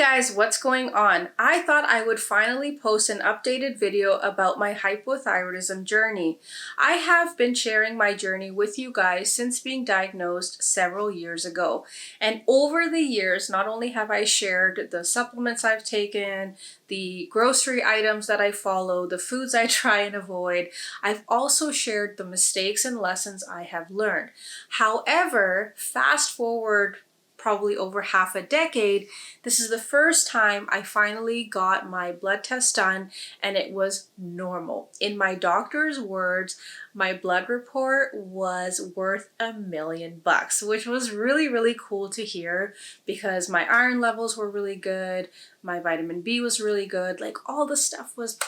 Guys, what's going on? I thought I would finally post an updated video about my hypothyroidism journey. I have been sharing my journey with you guys since being diagnosed several years ago. And over the years, not only have I shared the supplements I've taken, the grocery items that I follow, the foods I try and avoid, I've also shared the mistakes and lessons I have learned. However, fast forward probably over half a decade, this is the first time I finally got my blood test done and it was normal. In my doctor's words, my blood report was worth $1 million, which was really cool to hear because my iron levels were really good, my vitamin B was really good, like all the stuff was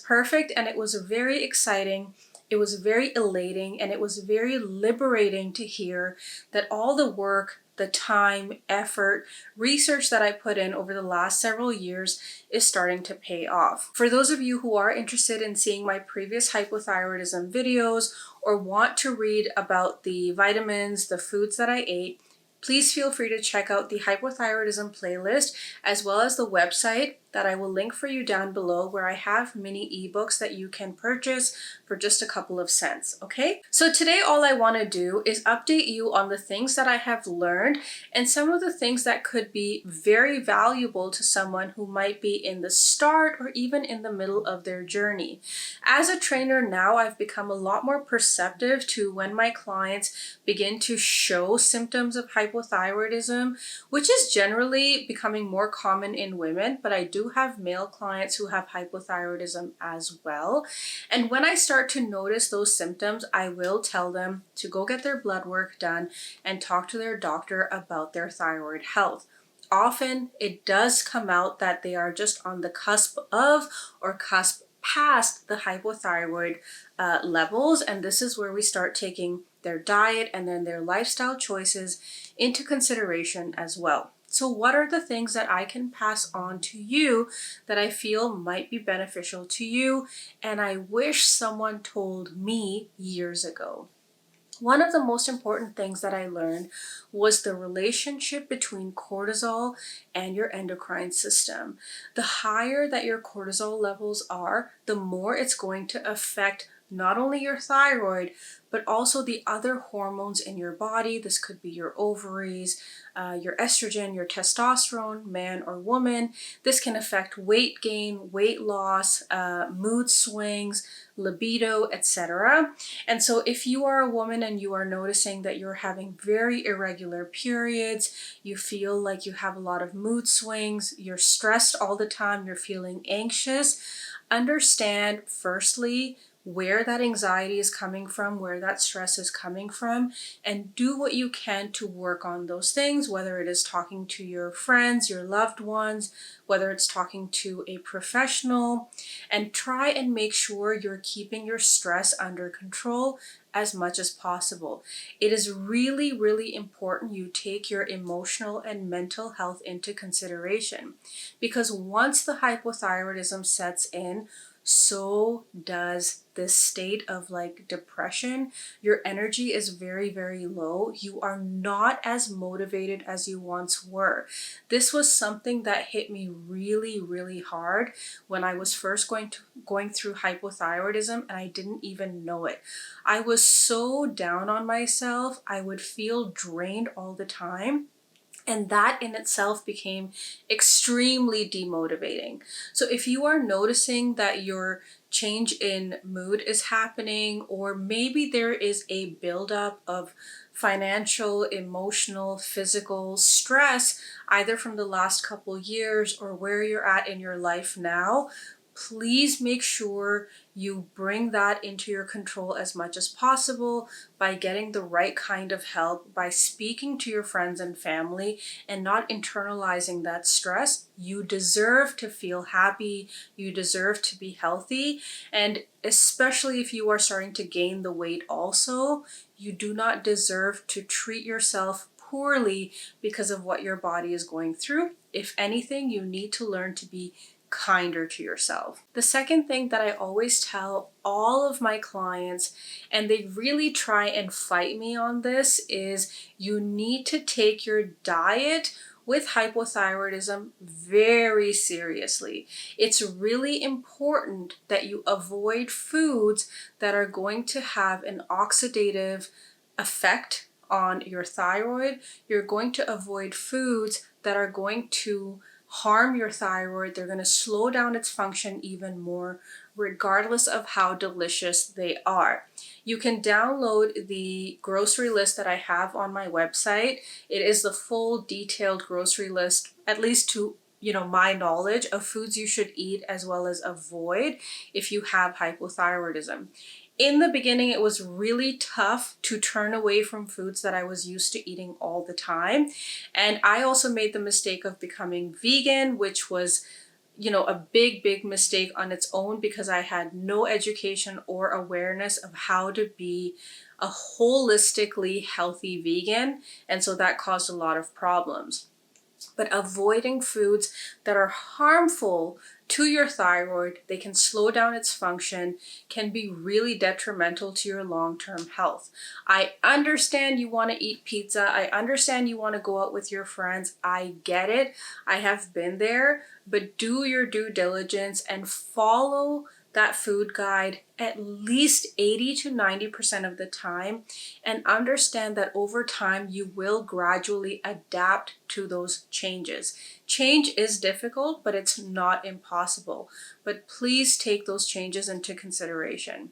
perfect, and it was very exciting. It was very elating, and it was very liberating to hear that all the work, the time, effort, research that I put in over the last several years is starting to pay off. For those of you who are interested in seeing my previous hypothyroidism videos or want to read about the vitamins, the foods that I ate, please feel free to check out the hypothyroidism playlist as well as the website that I will link for you down below, where I have mini ebooks that you can purchase for just a couple of cents, okay? So today all I want to do is update you on the things that I have learned and some of the things that could be very valuable to someone who might be in the start or even in the middle of their journey. As a trainer now, I've become a lot more perceptive to when my clients begin to show symptoms of hypothyroidism, which is generally becoming more common in women, but I do have male clients who have hypothyroidism as well. And when I start to notice those symptoms, I will tell them to go get their blood work done and talk to their doctor about their thyroid health. Often it does come out that they are just on the cusp of or cusp past the hypothyroid levels, and this is where we start taking their diet and then their lifestyle choices into consideration as well. So what are the things that I can pass on to you that I feel might be beneficial to you and I wish someone told me years ago? One of the most important things that I learned was the relationship between cortisol and your endocrine system. The higher that your cortisol levels are, the more it's going to affect not only your thyroid, but also the other hormones in your body. This could be your ovaries, your estrogen, your testosterone, man or woman. This can affect weight gain, weight loss, mood swings, libido, etc. And so if you are a woman and you are noticing that you're having very irregular periods, you feel like you have a lot of mood swings, you're stressed all the time, you're feeling anxious, understand firstly where that anxiety is coming from, where that stress is coming from, and do what you can to work on those things, whether it is talking to your friends, your loved ones, whether it's talking to a professional, and try and make sure you're keeping your stress under control as much as possible. It is really important you take your emotional and mental health into consideration, because once the hypothyroidism sets in, so does this state of like depression. Your energy is very low. You are not as motivated as you once were. This was something that hit me really hard when I was first going through hypothyroidism, and I didn't even know it. I was so down on myself. I would feel drained all the time. And that in itself became extremely demotivating. So if you are noticing that your change in mood is happening, or maybe there is a buildup of financial, emotional, physical stress, either from the last couple years or where you're at in your life now, please make sure you bring that into your control as much as possible by getting the right kind of help, by speaking to your friends and family and not internalizing that stress. You deserve to feel happy. You deserve to be healthy. And especially if you are starting to gain the weight also, you do not deserve to treat yourself poorly because of what your body is going through. If anything, you need to learn to be kinder to yourself. The second thing that I always tell all of my clients, and they really try and fight me on this, is you need to take your diet with hypothyroidism very seriously. It's really important that you avoid foods that are going to have an oxidative effect on your thyroid. You're going to avoid foods that are going to harm your thyroid. They're going to slow down its function even more, regardless of how delicious they are. You can download the grocery list that I have on my website. It is the full detailed grocery list, at least to my knowledge of foods you should eat as well as avoid if you have hypothyroidism. In the beginning, it was really tough to turn away from foods that I was used to eating all the time. And I also made the mistake of becoming vegan, which was a big mistake on its own because I had no education or awareness of how to be a holistically healthy vegan. And so that caused a lot of problems. But avoiding foods that are harmful to your thyroid, they can slow down its function, can be really detrimental to your long-term health. I understand you want to eat pizza. I understand you want to go out with your friends. I get it. I have been there, but do your due diligence and follow that food guide at least 80 to 90% of the time, and understand that over time you will gradually adapt to those changes. Change is difficult, but it's not impossible. But please take those changes into consideration.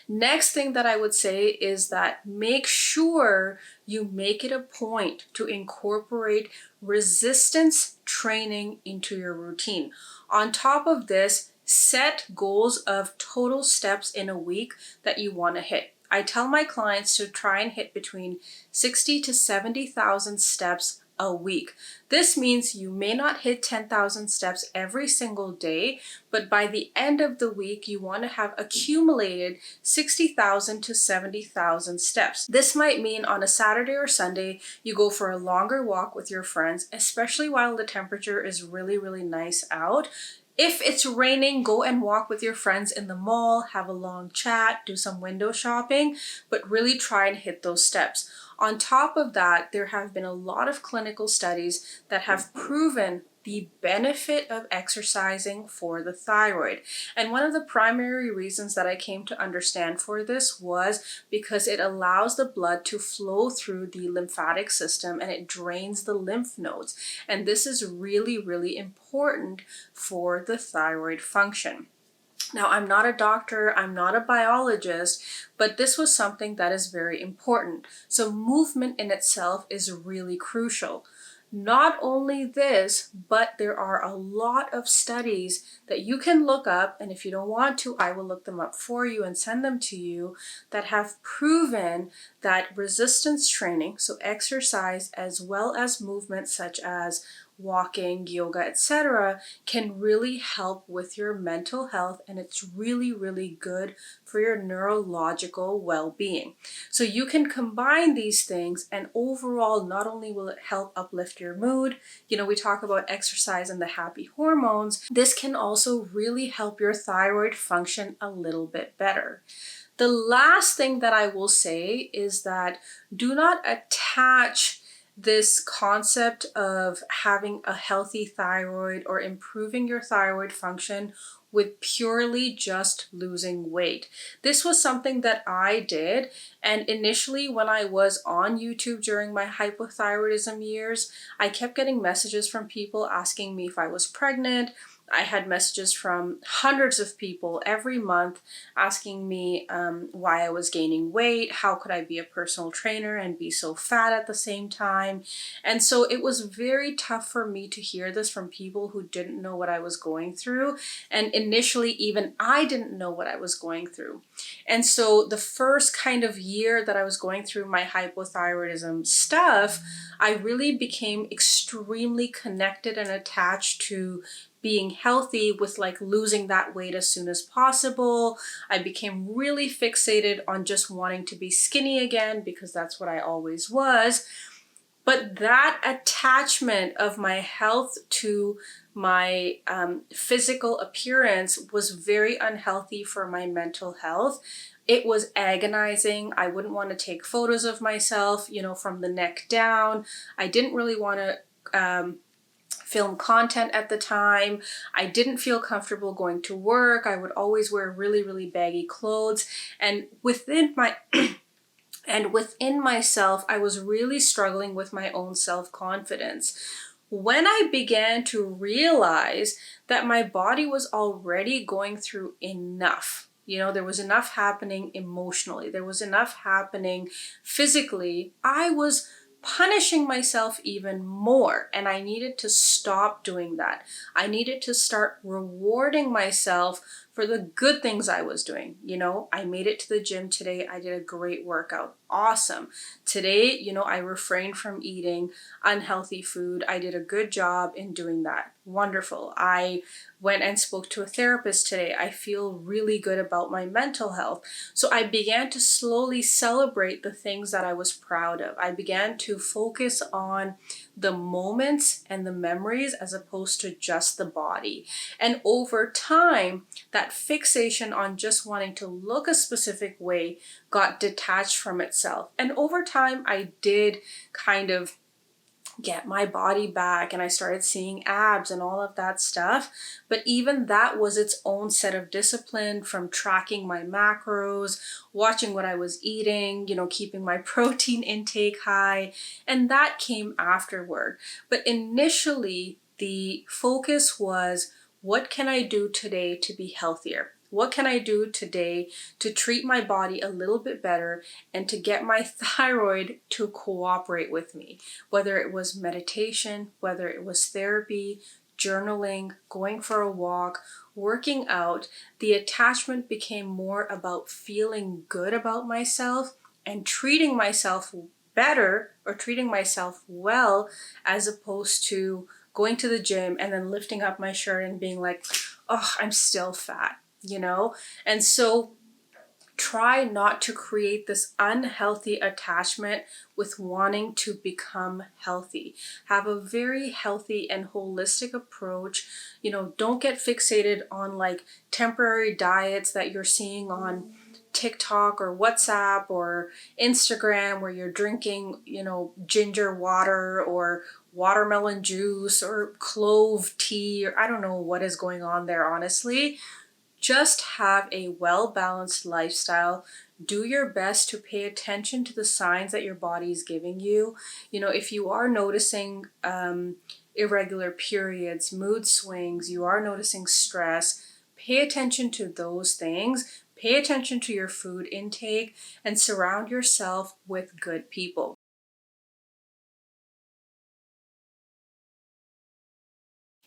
Next thing that I would say is that make sure you make it a point to incorporate resistance training into your routine. On top of this, set goals of total steps in a week that you want to hit. I tell my clients to try and hit between 60 to 70,000 steps a week. This means you may not hit 10,000 steps every single day, but by the end of the week, you want to have accumulated 60,000 to 70,000 steps. This might mean on a Saturday or Sunday, you go for a longer walk with your friends, especially while the temperature is really nice out. If it's raining, go and walk with your friends in the mall, have a long chat, do some window shopping, but really try and hit those steps. On top of that, there have been a lot of clinical studies that have proven the benefit of exercising for the thyroid. And one of the primary reasons that I came to understand for this was because it allows the blood to flow through the lymphatic system and it drains the lymph nodes. And this is really important for the thyroid function. Now, I'm not a doctor, I'm not a biologist, but this was something that is very important. So movement in itself is really crucial. Not only this, but there are a lot of studies that you can look up, and if you don't want to, I will look them up for you and send them to you, that have proven that resistance training, so exercise as well as movement such as walking, yoga, etc., can really help with your mental health, and it's really good for your neurological well-being. So you can combine these things, and overall, not only will it help uplift your mood, we talk about exercise and the happy hormones, this can also really help your thyroid function a little bit better. The last thing that I will say is that do not attach this concept of having a healthy thyroid or improving your thyroid function with purely just losing weight. This was something that I did, and initially when I was on YouTube during my hypothyroidism years, I kept getting messages from people asking me if I was pregnant. I had messages from hundreds of people every month asking me why I was gaining weight, how could I be a personal trainer and be so fat at the same time. And so it was very tough for me to hear this from people who didn't know what I was going through. And initially, even I didn't know what I was going through. And so the first kind of year that I was going through my hypothyroidism stuff, I really became extremely connected and attached to being healthy with losing that weight as soon as possible. I became really fixated on just wanting to be skinny again because that's what I always was. But that attachment of my health to my physical appearance was very unhealthy for my mental health. It was agonizing. I wouldn't want to take photos of myself, from the neck down. I didn't really want to film content at the time. I didn't feel comfortable going to work. I would always wear really, really baggy clothes. And within myself, I was really struggling with my own self-confidence. When I began to realize that my body was already going through enough, there was enough happening emotionally, there was enough happening physically, I was punishing myself even more, and I needed to stop doing that. I needed to start rewarding myself for the good things I was doing. I made it to the gym today. I did a great workout. Awesome. Today, I refrained from eating unhealthy food. I did a good job in doing that. Wonderful. I went and spoke to a therapist today. I feel really good about my mental health. So I began to slowly celebrate the things that I was proud of. I began to focus on the moments and the memories as opposed to just the body. And over time, that fixation on just wanting to look a specific way got detached from itself. And over time, I did kind of get my body back, and I started seeing abs and all of that stuff. But even that was its own set of discipline, from tracking my macros, watching what I was eating, keeping my protein intake high, and that came afterward. But initially, the focus was, what can I do today to be healthier? What can I do today to treat my body a little bit better and to get my thyroid to cooperate with me? Whether it was meditation, whether it was therapy, journaling, going for a walk, working out, the attachment became more about feeling good about myself and treating myself better or treating myself well, as opposed to going to the gym and then lifting up my shirt and being like, oh, I'm still fat. And so try not to create this unhealthy attachment with wanting to become healthy. Have a very healthy and holistic approach. Don't get fixated on like temporary diets that you're seeing on TikTok or WhatsApp or Instagram, where you're drinking, ginger water or watermelon juice or clove tea, or I don't know what is going on there, honestly. Just have a well-balanced lifestyle. Do your best to pay attention to the signs that your body is giving you. If you are noticing irregular periods, mood swings, you are noticing stress, pay attention to those things. Pay attention to your food intake and surround yourself with good people.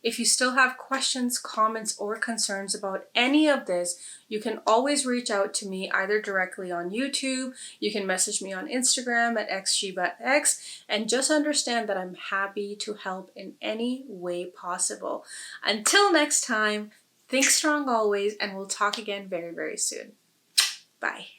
If you still have questions, comments, or concerns about any of this, you can always reach out to me either directly on YouTube, you can message me on Instagram at xshibax, and just understand that I'm happy to help in any way possible. Until next time, think strong always, and we'll talk again very, very soon. Bye.